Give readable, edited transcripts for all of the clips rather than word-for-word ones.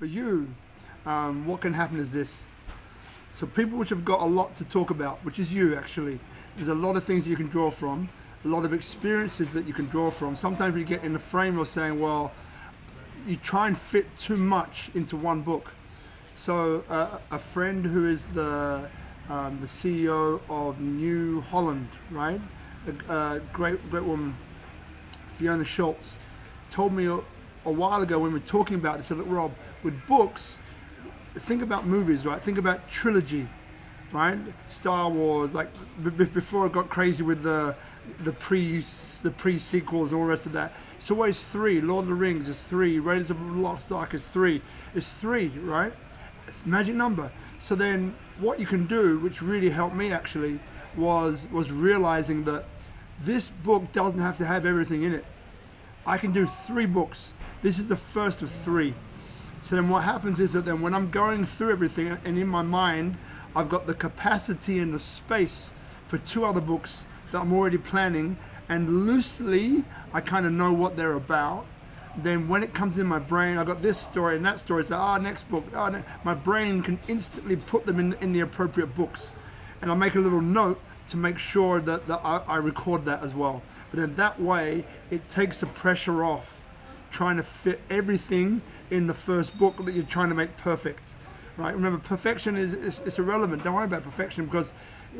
for you, what can happen is this. So people which have got a lot to talk about, which is you actually, there's a lot of things you can draw from, a lot of experiences that you can draw from. Sometimes we get in the frame of saying, well, you try and fit too much into one book. So a friend who is the CEO of New Holland, right? A great woman, Fiona Schultz, told me a while ago when we were talking about this, said, look, Rob, with books, think about movies, right? Think about trilogy, right? Star Wars, like before it got crazy with the pre-sequels and all the rest of that. It's always 3. Lord of the Rings is 3. Raiders of the Lost Ark is 3. It's 3, right? Magic number. So then what you can do, which really helped me actually, was realizing that this book doesn't have to have everything in it. I can do 3 books. This is the first of 3. So then what happens is that then when I'm going through everything and in my mind, I've got the capacity and the space for 2 other books that I'm already planning, and loosely I kind of know what they're about. Then when it comes in my brain, I've got this story and that story, so next book, my brain can instantly put them in the appropriate books. And I'll make a little note to make sure that I record that as well. But in that way, it takes the pressure off trying to fit everything in the first book that you're trying to make perfect, right? Remember, perfection is irrelevant. Don't worry about perfection because,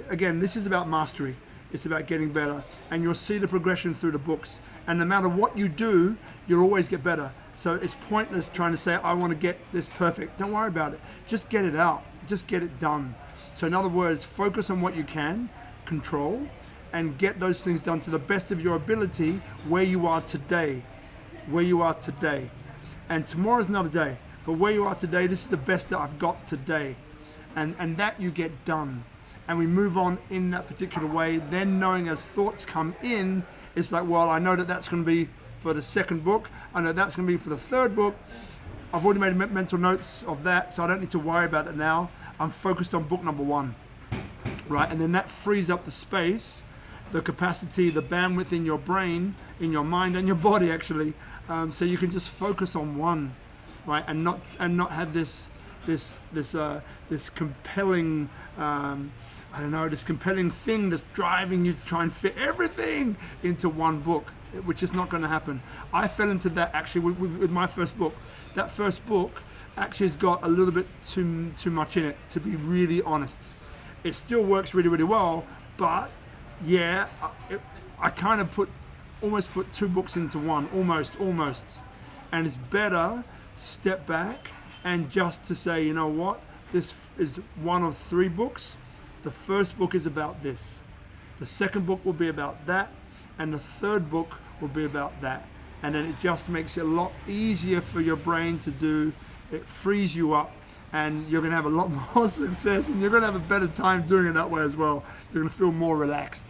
again, this is about mastery. It's about getting better. And you'll see the progression through the books. And no matter what you do, you'll always get better. So it's pointless trying to say, I want to get this perfect. Don't worry about it. Just get it out. Just get it done. So in other words, focus on what you can control and get those things done to the best of your ability where you are today. Where you are today. And tomorrow's another day. But where you are today, this is the best that I've got today. And that you get done. And we move on in that particular way. Then knowing as thoughts come in, it's like, well, I know that that's going to be for the second book. I know that's going to be for the third book. I've already made mental notes of that, so I don't need to worry about it now. I'm focused on book number 1, right? And then that frees up the space, the capacity, the bandwidth in your brain, in your mind and your body actually, so you can just focus on one, right? And not have this compelling, this compelling thing that's driving you to try and fit everything into one book, which is not going to happen. I fell into that actually with my first book. That first book actually has got a little bit too much in it, to be really honest. It still works really, really well, but yeah, I kind of almost put 2 books into one, almost. And it's better to step back and just to say, you know what, this is one of 3 books. The first book is about this. The second book will be about that. And the third book will be about that. And then it just makes it a lot easier for your brain to do. It frees you up and you're going to have a lot more success and you're going to have a better time doing it that way as well. You're going to feel more relaxed.